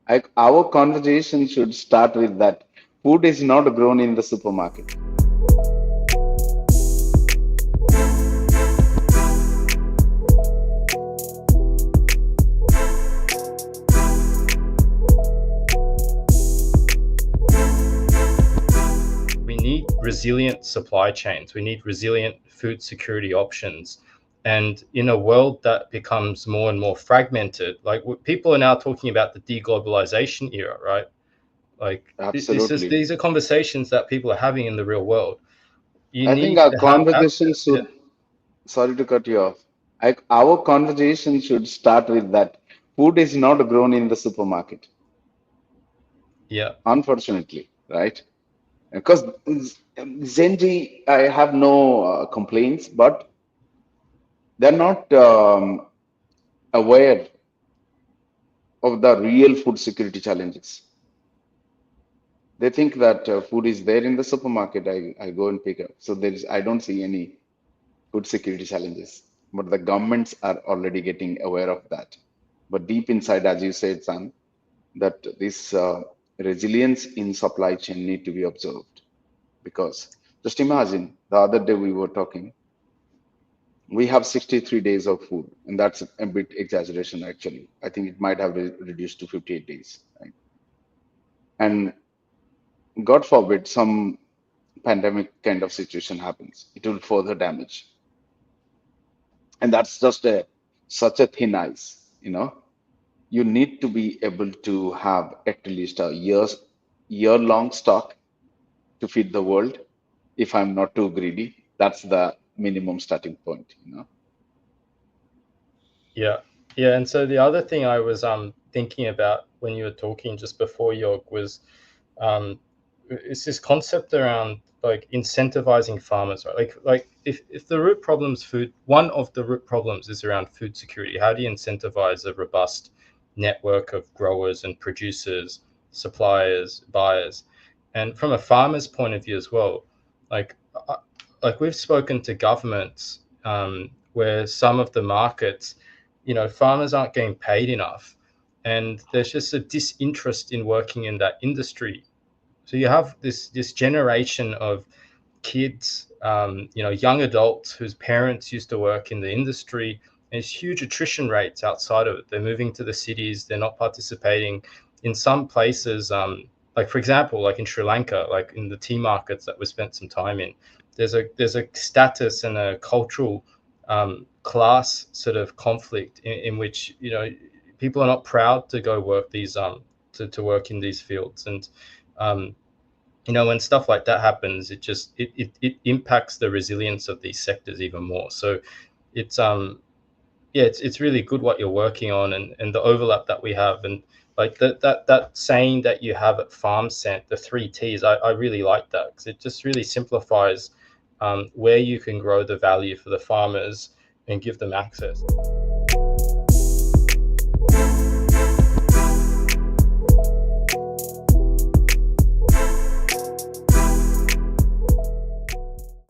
Our conversation should start with that. Food is not grown in the supermarket. We need resilient supply chains. We need resilient food security options. And in a world that becomes more and more fragmented, like people are now talking about the deglobalization era, right? Like Absolutely. these are conversations that people are having in the real world. You I think need our to have conversation access. Yeah. should, sorry to cut you off. Our conversation should start with that. Food is not grown in the supermarket, Yeah. unfortunately, right? Because Zenji, I have no complaints, but they're not aware of the real food security challenges. They think that food is there in the supermarket. I go and pick up. So I don't see any food security challenges. But the governments are already getting aware of that. But deep inside, as you said, San, that this resilience in supply chain need to be observed. Because just imagine the other day we were talking, we have 63 days of food, and that's a bit exaggeration actually. I think it might have reduced to 58 days, right? And God forbid some pandemic kind of situation happens, it will further damage. And that's just such a thin ice, you know. You need to be able to have at least a year-long stock to feed the world. If I'm not too greedy, that's the minimum starting point, you know. Yeah. Yeah. And so the other thing I was thinking about when you were talking just before, York, was um, it's this concept around like incentivizing farmers, right? Like if the root problems food, one of the root problems is around food security. How do you incentivize a robust network of growers and producers, suppliers, buyers? And from a farmer's point of view as well, like uh, like we've spoken to governments where some of the markets, farmers aren't getting paid enough, and there's just a disinterest in working in that industry. So you have this generation of kids, young adults whose parents used to work in the industry. And there's huge attrition rates outside of it. They're moving to the cities. They're not participating in some places. Like for example, like in Sri Lanka, like in the tea markets that we spent some time in, there's a status and a cultural class sort of conflict in which people are not proud to go work these to work in these fields. And um, when stuff like that happens, it impacts the resilience of these sectors even more. So it's yeah, it's really good what you're working on, and the overlap that we have, and like that saying that you have at FarmScent, the 3 T's. I really like that because it just really simplifies where you can grow the value for the farmers and give them access.